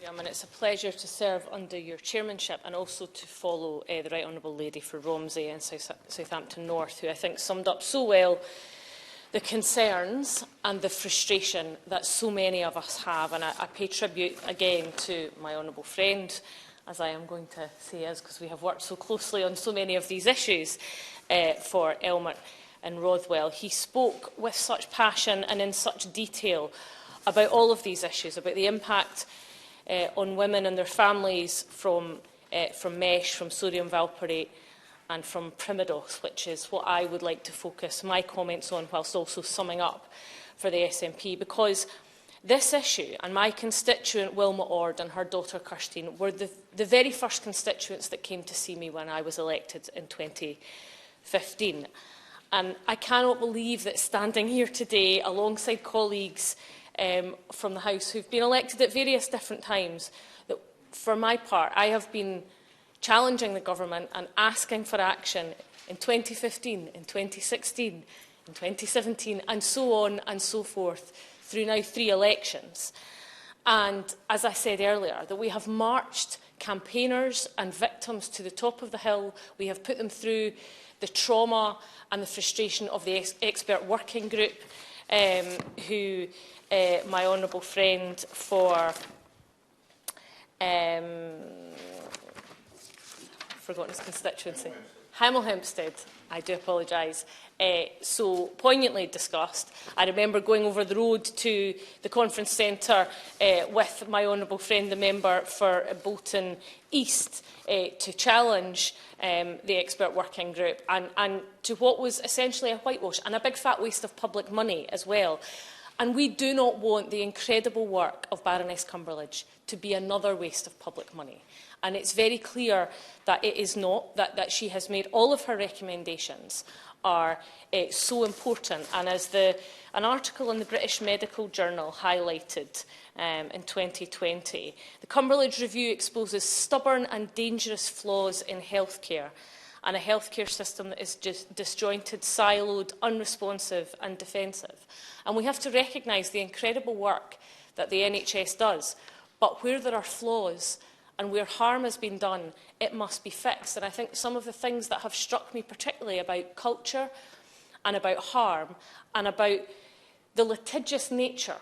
And it's a pleasure to serve under your chairmanship and also to follow the Right Honourable Lady for Romsey in Southampton North, who I think summed up so well the concerns and the frustration that so many of us have. And I pay tribute again to my honourable friend, as I am going to say is, because we have worked so closely on so many of these issues for Elmer and Rothwell. He spoke with such passion and in such detail about all of these issues, about the impact on women and their families from mesh, from sodium valproate and from Primidos, which is what I would like to focus my comments on, whilst also summing up for the SNP, because this issue, and my constituent Wilma Ord and her daughter Kirstine were the very first constituents that came to see me when I was elected in 2015. And I cannot believe that standing here today alongside colleagues from the House who've been elected at various different times, that for my part I have been challenging the government and asking for action in 2015, in 2016, in 2017 and so on and so forth through now 3 elections. And as I said earlier, that we have marched campaigners and victims to the top of the hill. We have put them through the trauma and the frustration of the expert working group who my honourable friend for forgotten his constituency, Hemel Hempstead, I do apologise, so poignantly discussed. I remember going over the road to the conference centre with my honourable friend, the member for Bolton East, to challenge the expert working group and to what was essentially a whitewash and a big fat waste of public money as well. And we do not want the incredible work of Baroness Cumberlege to be another waste of public money. And it's very clear that it is not, that she has made all of her recommendations are so important. And as an article in the British Medical Journal highlighted in 2020, the Cumberlege Review exposes stubborn and dangerous flaws in healthcare and a healthcare system that is just disjointed, siloed, unresponsive and defensive. And we have to recognise the incredible work that the NHS does. But where there are flaws and where harm has been done, it must be fixed. And I think some of the things that have struck me particularly about culture and about harm and about the litigious nature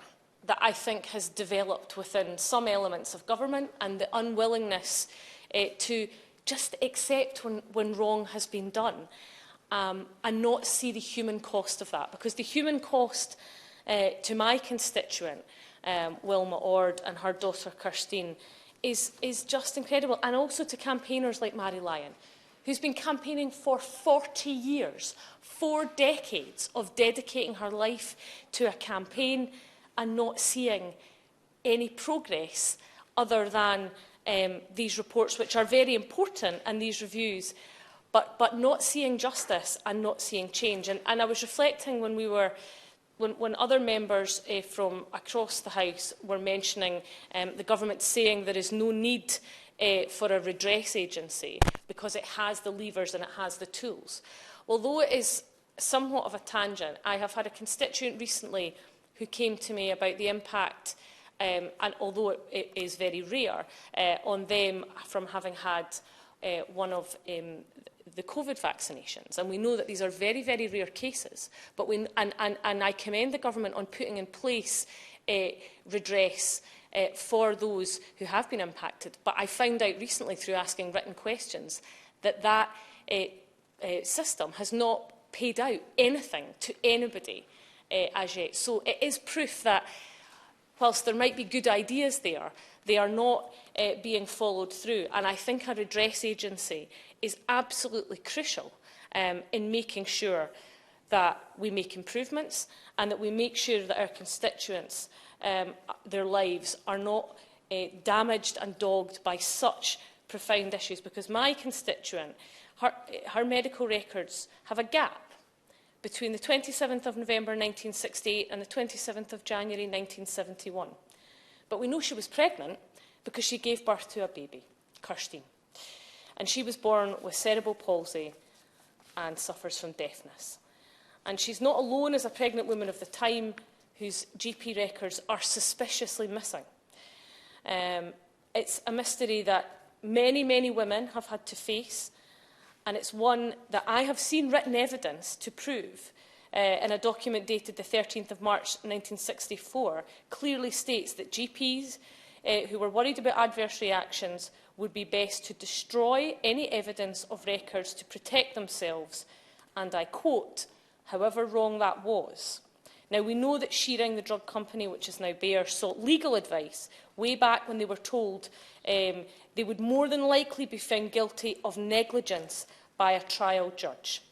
that I think has developed within some elements of government and the unwillingness to just accept when wrong has been done and not see the human cost of that. Because the human cost to my constituent, Wilma Ord and her daughter Kirstine, is just incredible. And also to campaigners like Mary Lyon, who's been campaigning for 40 years, 4 decades of dedicating her life to a campaign and not seeing any progress other than these reports, which are very important, and these reviews, but not seeing justice and not seeing change. And I was reflecting when other members from across the House were mentioning the government saying there is no need for a redress agency because it has the levers and it has the tools. Although it is somewhat of a tangent, I have had a constituent recently who came to me about the impact, and although it is very rare, on them from having had one of the COVID vaccinations. And we know that these are very, very rare cases. But and I commend the government on putting in place redress for those who have been impacted. But I found out recently through asking written questions that system has not paid out anything to anybody as yet. So it is proof that whilst there might be good ideas there, they are not being followed through. And I think a redress agency is absolutely crucial in making sure that we make improvements and that we make sure that our constituents, their lives, are not damaged and dogged by such profound issues. Because my constituent, her medical records have a gap between the 27th of November 1968 and the 27th of January 1971. But we know she was pregnant because she gave birth to a baby, Kirstine. And she was born with cerebral palsy and suffers from deafness. And she's not alone as a pregnant woman of the time whose GP records are suspiciously missing. It's a mystery that many, many women have had to face, and it's one that I have seen written evidence to prove in a document dated the 13th of March 1964, clearly states that GPs who were worried about adverse reactions would be best to destroy any evidence of records to protect themselves, and I quote, however wrong that was. Now, we know that Shearing, the drug company, which is now Bayer, sought legal advice way back when they were told they would more than likely be found guilty of negligence by a trial judge.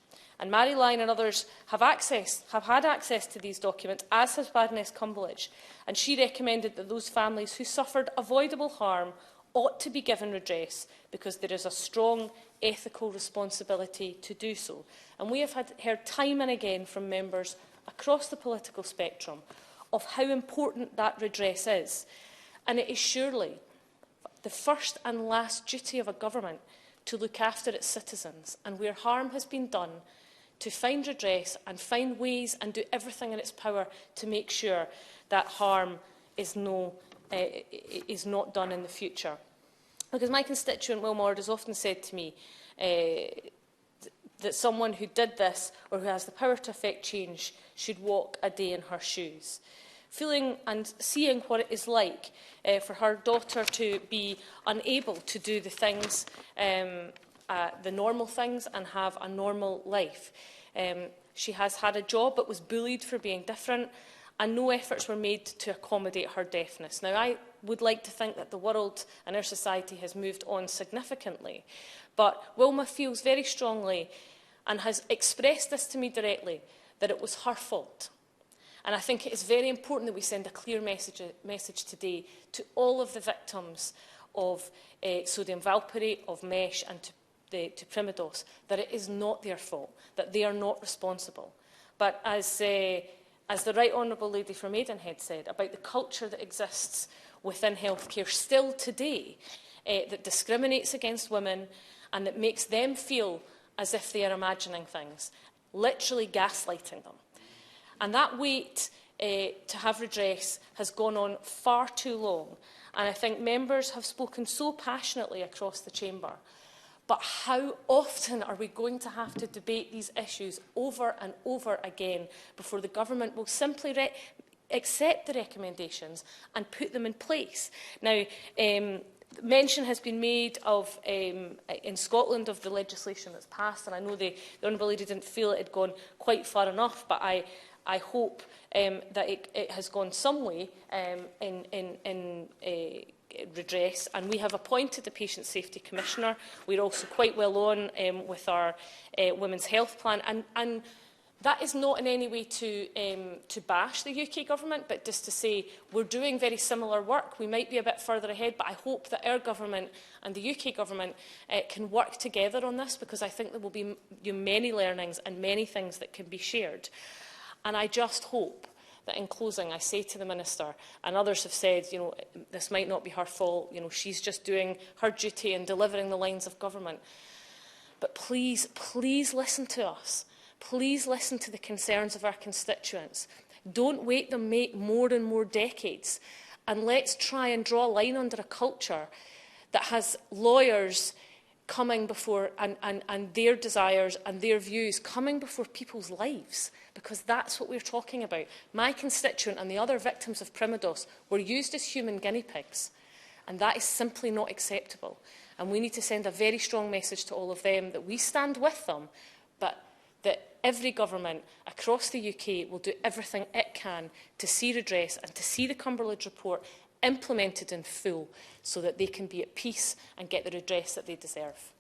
And Mary Lyon and others have had access to these documents, as has Baroness Cumberlege, and she recommended that those families who suffered avoidable harm ought to be given redress because there is a strong ethical responsibility to do so. And we have heard time and again from members across the political spectrum of how important that redress is. And it is surely the first and last duty of a government to look after its citizens, and where harm has been done, to find redress and find ways and do everything in its power to make sure that harm is not done in the future. Because my constituent, Will Mord, has often said to me that someone who did this or who has the power to affect change should walk a day in her shoes. Feeling and seeing what it is like for her daughter to be unable to do the things, the normal things, and have a normal life. She has had a job but was bullied for being different, and no efforts were made to accommodate her deafness. Now, I would like to think that the world and our society has moved on significantly, but Wilma feels very strongly and has expressed this to me directly, that it was her fault. And I think it is very important that we send a clear message today to all of the victims of sodium valproate, of mesh and to Primados, that it is not their fault, that they are not responsible. But as the Right Honourable Lady from Maidenhead said about the culture that exists within healthcare still today, that discriminates against women and that makes them feel as if they are imagining things, literally gaslighting them. And that wait to have redress has gone on far too long. And I think members have spoken so passionately across the chamber. But how often are we going to have to debate these issues over and over again before the government will simply accept the recommendations and put them in place? Now, mention has been made of, in Scotland, of the legislation that's passed, and I know the Honourable Lady didn't feel it had gone quite far enough, but I hope that it has gone some way in redress, and we have appointed the Patient Safety Commissioner. We're also quite well on with our Women's Health Plan, and that is not in any way to bash the UK Government, but just to say we're doing very similar work. We might be a bit further ahead, but I hope that our Government and the UK Government can work together on this, because I think there will be many learnings and many things that can be shared. And I just hope that in closing, I say to the Minister, and others have said, this might not be her fault, she's just doing her duty and delivering the lines of government. But please, please listen to us. Please listen to the concerns of our constituents. Don't wait them more and more decades. And let's try and draw a line under a culture that has lawyers coming before, and their desires and their views coming before people's lives, because that's what we're talking about. My constituent and the other victims of Primados were used as human guinea pigs, and that is simply not acceptable. And we need to send a very strong message to all of them that we stand with them, but that every government across the UK will do everything it can to see redress and to see the Cumberlege report implemented in full, so that they can be at peace and get the redress that they deserve.